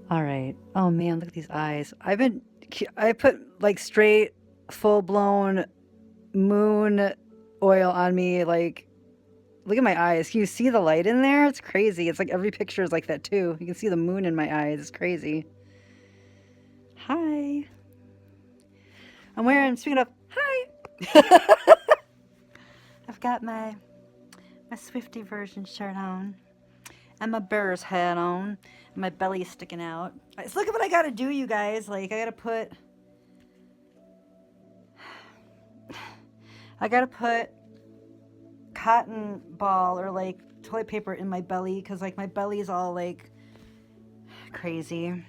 All right. Oh man, look at these eyes. I put like straight, full blown moon oil on me. Like, look at my eyes. Can you see the light in there? It's crazy. It's like every picture is like that too. You can see the moon in my eyes. It's crazy. Hi. Speaking of, hi. I've got my Swifty version shirt on and my bear's hat on and my belly is sticking out. So look at what I gotta do, you guys. Like, I gotta put cotton ball or like toilet paper in my belly because like my belly's all like crazy.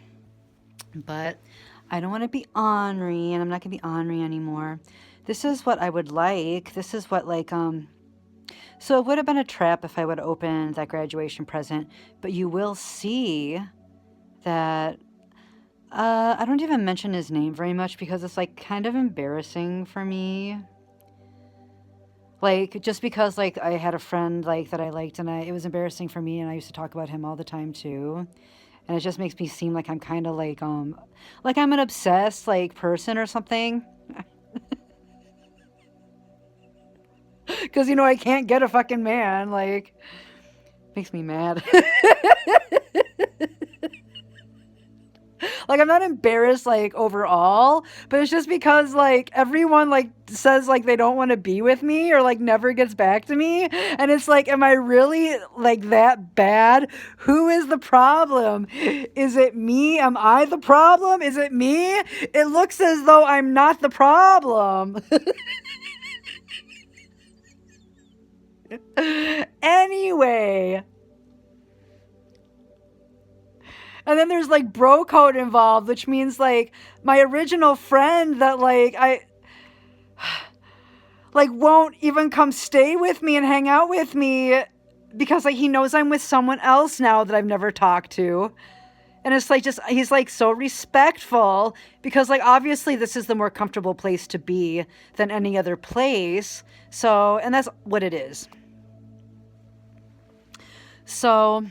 But I don't want to be ornery, and I'm not gonna be ornery anymore. This is what I would like. This is what like So it would have been a trap if I would have opened that graduation present, but you will see that I don't even mention his name very much because it's like kind of embarrassing for me. Like just because like I had a friend like that I liked and it was embarrassing for me and I used to talk about him all the time too. And it just makes me seem like I'm kind of like I'm an obsessed like person or something. Cuz I can't get a fucking man like makes me mad. Like I'm not embarrassed like overall, but it's just because like everyone like says like they don't want to be with me or like never gets back to me and it's like am I really like that bad? Who is the problem? Is it me? Am I the problem? Is it me? It looks as though I'm not the problem. Anyway, and then there's like bro code involved, which means like my original friend that like I like won't even come stay with me and hang out with me because like he knows I'm with someone else now that I've never talked to. And it's like just he's like so respectful because like obviously this is the more comfortable place to be than any other place. So, and that's what it is. So,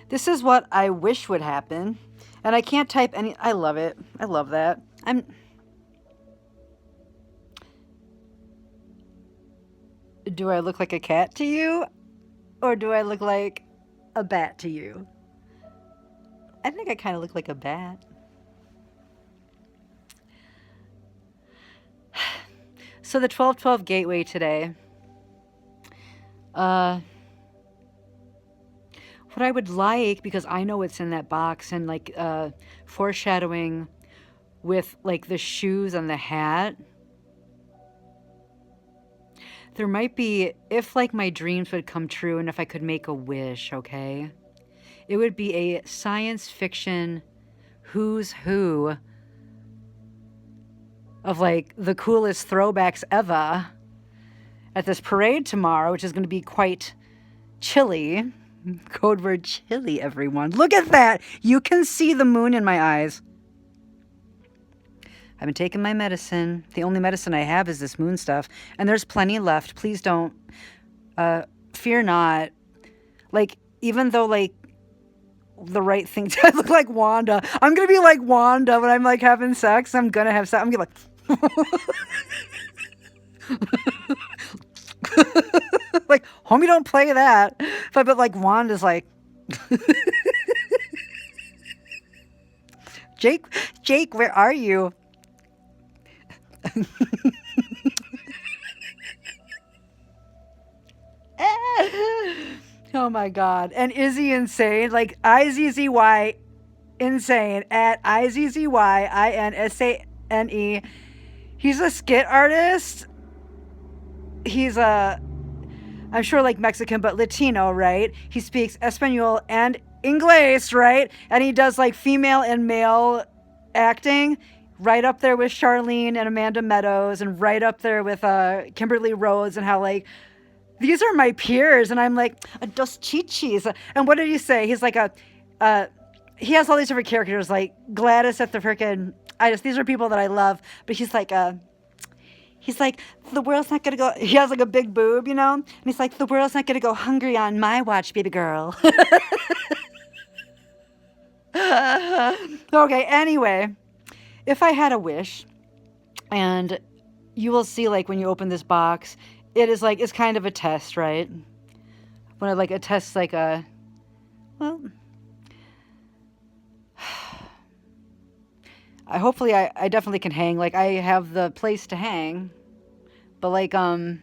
this is what I wish would happen. And I can't type any I love it. I love that. Do I look like a cat to you? Or do I look like a bat to you? I think I kind of look like a bat. So the 1212 gateway today. What I would like, because I know what's in that box and like foreshadowing with like the shoes and the hat. There might be, if like my dreams would come true and if I could make a wish, okay? It would be a science fiction who's who of like the coolest throwbacks ever at this parade tomorrow, which is going to be quite chilly. Code word chilly, everyone. Look at that! You can see the moon in my eyes. I've been taking my medicine. The only medicine I have is this moon stuff. And there's plenty left. Please don't. Fear not. Like, even though, like, the right thing to I look like Wanda. I'm gonna be like Wanda when I'm like having sex. I'm gonna have sex. I'm gonna be like like, homie, don't play that. But like Wanda's like Jake, where are you? Oh my god. And Izzy Insane, like IZZY Insane at IZZYINSANE. He's a skit artist. He's I'm sure like Mexican, but Latino, right? He speaks Espanol and English, right? And he does like female and male acting, right up there with Charlene and Amanda Meadows, and right up there with Kimberly Rose, and how like these are my peers, and I'm like dos chichis. And what did he say? He's like he has all these different characters, like Gladys at the frickin' these are people that I love, but he's like, the world's not gonna go. He has like a big boob, and he's like, the world's not gonna go hungry on my watch, baby girl. Okay, anyway, if I had a wish, and you will see, like, when you open this box, it is like, it's kind of a test, right? When it, like, a test, like a, well, I definitely can hang. Like, I have the place to hang, but like, I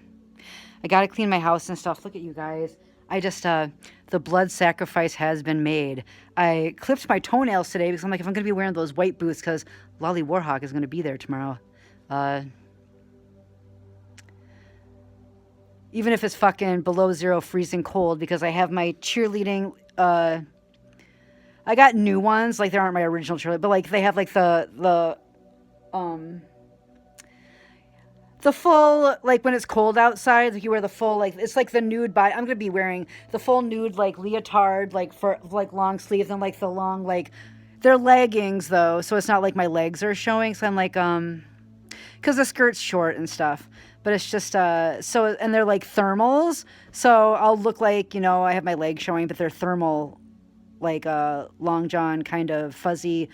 gotta clean my house and stuff. Look at you guys. I just, the blood sacrifice has been made. I clipped my toenails today because I'm like, if I'm gonna be wearing those white boots, because Lolly Warhawk is gonna be there tomorrow. Even if it's fucking below zero freezing cold, because I have my cheerleading, I got new ones, like they aren't my original cheerleader, but like they have like the full, like when it's cold outside, like you wear the full, like it's like the nude body. I'm gonna be wearing the full nude like leotard, like for like long sleeves and like the long like they're leggings though, so it's not like my legs are showing. So I'm like because the skirt's short and stuff, but it's just so and they're like thermals, so I'll look like I have my legs showing, but they're thermal like long john kind of fuzzy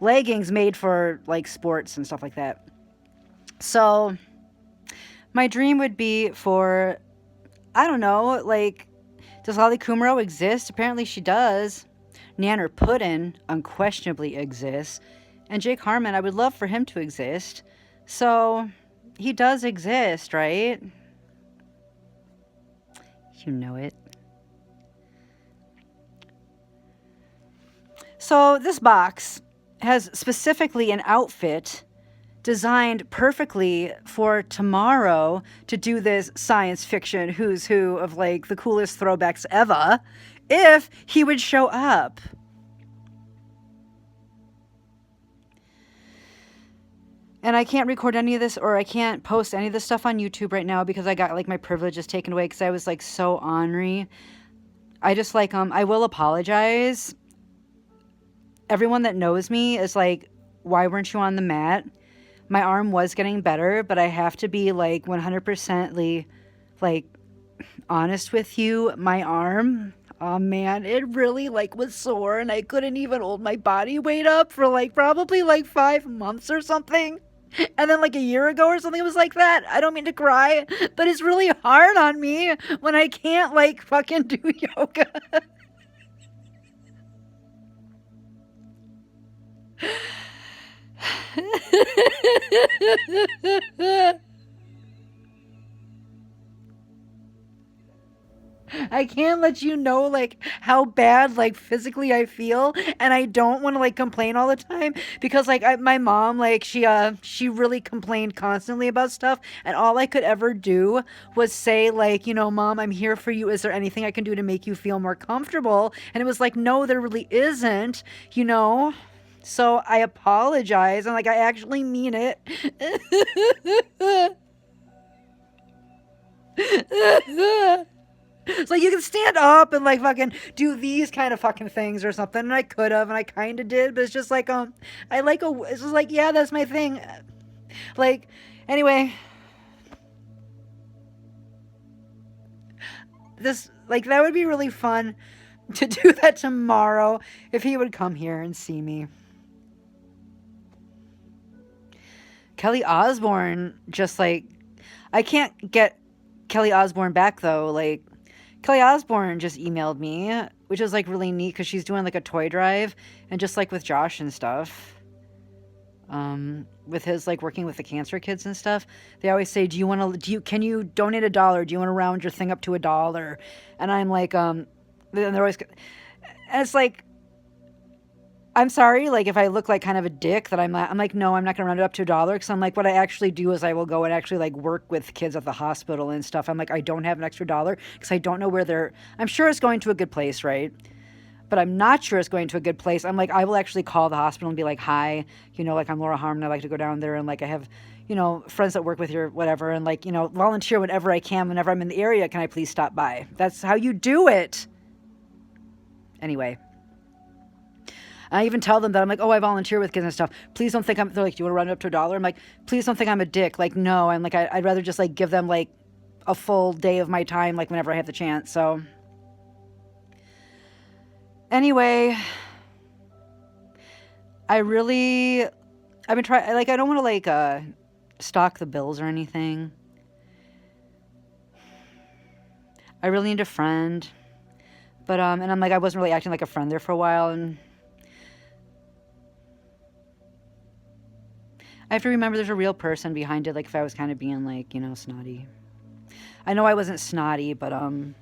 leggings made for like sports and stuff like that. So my dream would be for, I don't know, like, does Lolly Kumaro exist? Apparently she does. Nanner Puddin unquestionably exists. And Jake Harmon, I would love for him to exist. So he does exist, right? You know it. So this box has specifically an outfit designed perfectly for tomorrow to do this science fiction who's who of like the coolest throwbacks ever if he would show up. And I can't record any of this, or I can't post any of this stuff on YouTube right now because I got like my privileges taken away because I was like so ornery. I just like I will apologize. Everyone that knows me is like, why weren't you on the mat? My arm was getting better, but I have to be like 100% like honest with you. My arm, oh man, it really like was sore and I couldn't even hold my body weight up for like probably like 5 months or something. And then like a year ago or something, it was like that. I don't mean to cry, but it's really hard on me when I can't like fucking do yoga. I can't let you know like how bad like physically I feel, and I don't want to like complain all the time because like my mom like she really complained constantly about stuff, and all I could ever do was say like, mom, I'm here for you, is there anything I can do to make you feel more comfortable? And it was like, no, there really isn't, so I apologize, and like I actually mean it. So you can stand up and like fucking do these kind of fucking things or something, and I could have, and I kind of did, but it's just like I like it's just like, yeah, that's my thing. Like, anyway, this like that would be really fun to do that tomorrow if he would come here and see me. Kelly Osbourne, just like, I can't get Kelly Osbourne back though. Like, Kelly Osbourne just emailed me, which is like really neat because she's doing like a toy drive, and just like with Josh and stuff, with his like working with the cancer kids and stuff, they always say, can you donate $1? Do you want to round your thing up to $1? And I'm like, and they're always, and it's like, I'm sorry, like if I look like kind of a dick that I'm like, no, I'm not gonna round it up to $1, because I'm like, what I actually do is I will go and actually like work with kids at the hospital and stuff. I'm like, I don't have an extra dollar because I don't know where I'm sure it's going to a good place, right? But I'm not sure it's going to a good place. I'm like, I will actually call the hospital and be like, hi, like I'm Laura Harmon, I like to go down there, and like I have, friends that work with you or whatever, and like, volunteer whenever I can, whenever I'm in the area, can I please stop by? That's how you do it. Anyway. I even tell them that I'm like, oh, I volunteer with kids and stuff. Please don't think they're like, do you want to run it up to $1? I'm like, please don't think I'm a dick. Like, no, I'm like, I'd rather just like give them like a full day of my time, like whenever I have the chance. So anyway, I really, I've been trying, like, I don't want to, like, stalk the bills or anything. I really need a friend. But, and I'm like, I wasn't really acting like a friend there for a while, and I have to remember there's a real person behind it, like, if I was kind of being, like, snotty. I know I wasn't snotty, but, and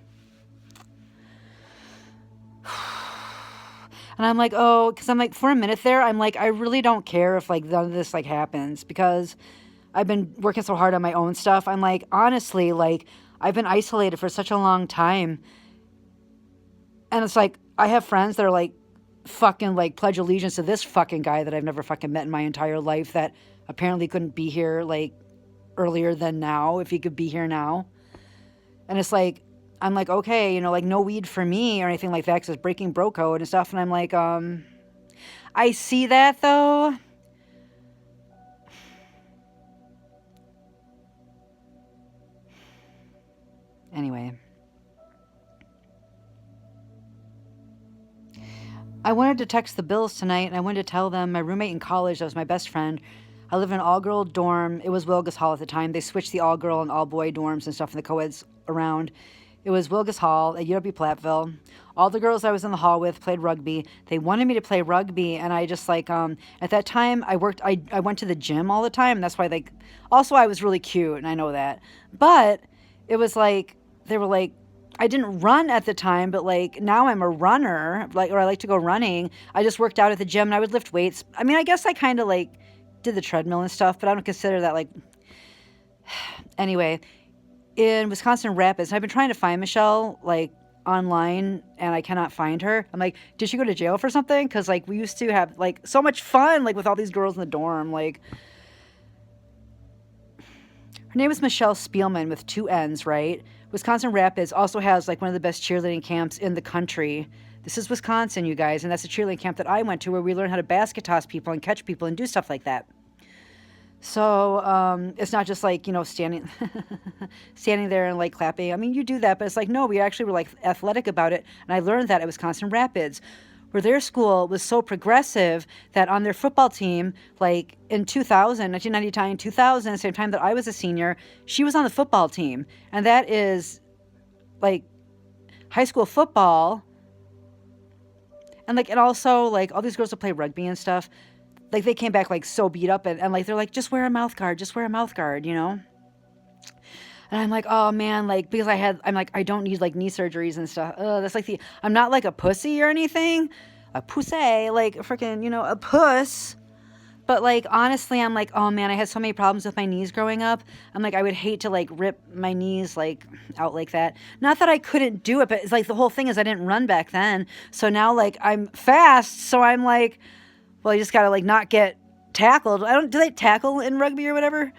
I'm like, oh, because I'm like, for a minute there, I'm like, I really don't care if, like, none of this, like, happens, because I've been working so hard on my own stuff. I'm like, honestly, like, I've been isolated for such a long time. And it's like, I have friends that are like, fucking, like, pledge allegiance to this fucking guy that I've never fucking met in my entire life that apparently couldn't be here, like, earlier than now, if he could be here now. And it's like, I'm like, okay, like, no weed for me or anything like that because it's breaking bro code and stuff. And I'm like, I see that, though. Anyway. I wanted to text the Bills tonight, and I wanted to tell them my roommate in college that was my best friend. I live in an all-girl dorm. It was Wilgus Hall at the time. They switched the all-girl and all-boy dorms and stuff and the co-eds around. It was Wilgus Hall at UW Platteville. All the girls I was in the hall with played rugby. They wanted me to play rugby, and I just, like, at that time, I went to the gym all the time, and that's why, like, also I was really cute, and I know that. But it was like, they were like, I didn't run at the time, but, like, now I'm a runner, like, or I like to go running. I just worked out at the gym and I would lift weights. I mean, I guess I kind of, like, did the treadmill and stuff, but I don't consider that, like, anyway, in Wisconsin Rapids, I've been trying to find Michelle, like, online, and I cannot find her. I'm like, did she go to jail for something? Because, like, we used to have, like, so much fun, like, with all these girls in the dorm. Like, her name is Michelle Spielman with 2 N's, right? Wisconsin Rapids also has, like, one of the best cheerleading camps in the country. This is Wisconsin, you guys, and that's a cheerleading camp that I went to where we learned how to basket toss people and catch people and do stuff like that. So it's not just like, standing there and, like, clapping. I mean, you do that, but it's like, no, we actually were, like, athletic about it. And I learned that at Wisconsin Rapids, where their school was so progressive that on their football team, like, in 2000, 1999, 2000, same time that I was a senior, she was on the football team. And that is, like, high school football. And, like, and also, like, all these girls that play rugby and stuff, like, they came back, like, so beat up, and like, they're like, just wear a mouth guard, just wear a mouth guard, And I'm like, oh man, like, because I'm like, I don't need, like, knee surgeries and stuff. That's like I'm not like a pussy or anything, a pussy, like, freaking, a puss. But, like, honestly, I'm like, oh man, I had so many problems with my knees growing up. I'm like, I would hate to, like, rip my knees, like, out like that. Not that I couldn't do it, but it's like, the whole thing is I didn't run back then. So now, like, I'm fast, so I'm like, well, you just gotta, like, not get tackled. Do they tackle in rugby or whatever?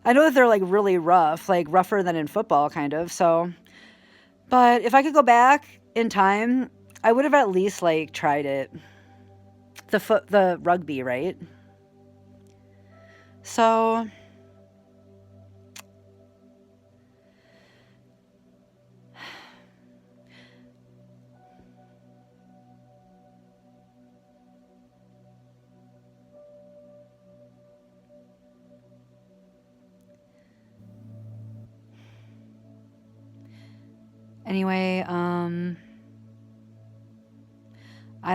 I know that they're, like, really rough, like, rougher than in football, kind of, so. But if I could go back in time, I would have at least, like, tried it. The rugby, right? So. Anyway, I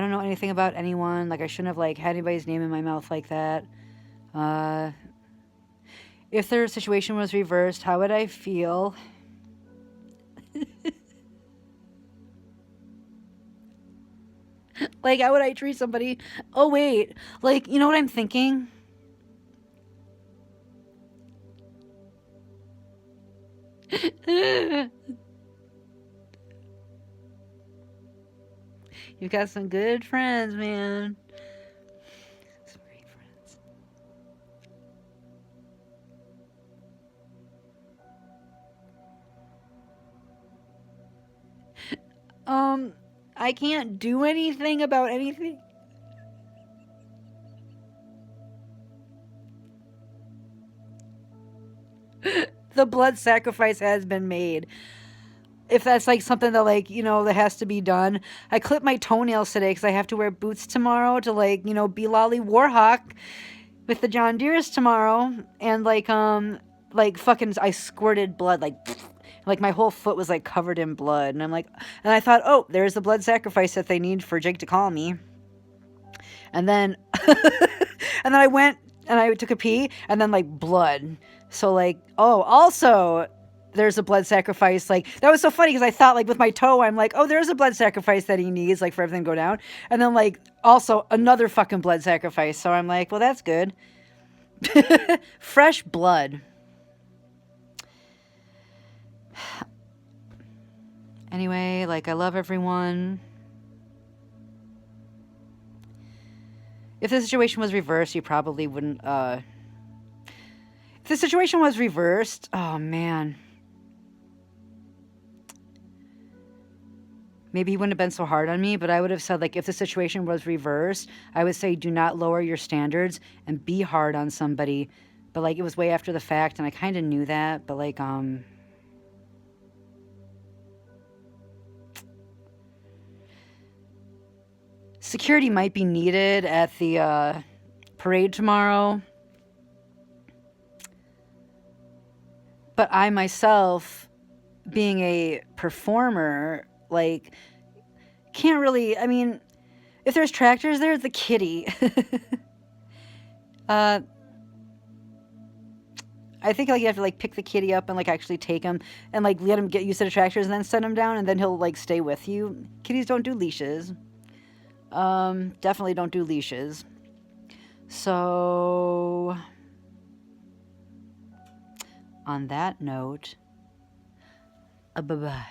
don't know anything about anyone. Like, I shouldn't have, like, had anybody's name in my mouth like that. If their situation was reversed, how would I feel? Like, how would I treat somebody? Oh, wait. Like, you know what I'm thinking? You've got some good friends, man. Some great friends. I can't do anything about anything. The blood sacrifice has been made. if that's like something that like, you know, that has to be done. I clipped my toenails today because I have to wear boots tomorrow to like, you know, be Lolly Warhawk with the John Deere's tomorrow. And like fucking I squirted blood like my whole foot was like covered in blood. And I'm like, and I thought, oh, there's the blood sacrifice that they need for Jake to call me. And then and then I went and I took a pee and then like blood. So like, oh, also there's a blood sacrifice. Like that was so funny because I thought like with my toe, I'm like, oh, there's a blood sacrifice that he needs like for everything to go down. And then like also another fucking blood sacrifice. So I'm like, well, that's good. Fresh blood. Anyway, like I love everyone. If the situation was reversed, you probably wouldn't, if the situation was reversed, oh man. Maybe he wouldn't have been so hard on me, but I would have said, like, if the situation was reversed, I would say do not lower your standards and be hard on somebody. But, like, it was way after the fact, and I kind of knew that, but, like, security might be needed at the parade tomorrow. But I myself, being a performer, like, can't really, I mean, if there's tractors there, the kitty. I think like you have to like pick the kitty up and like actually take him and like let him get used to the tractors and then set him down and then he'll like stay with you. Kitties don't do leashes. Definitely don't do leashes. So on that note, bye-bye.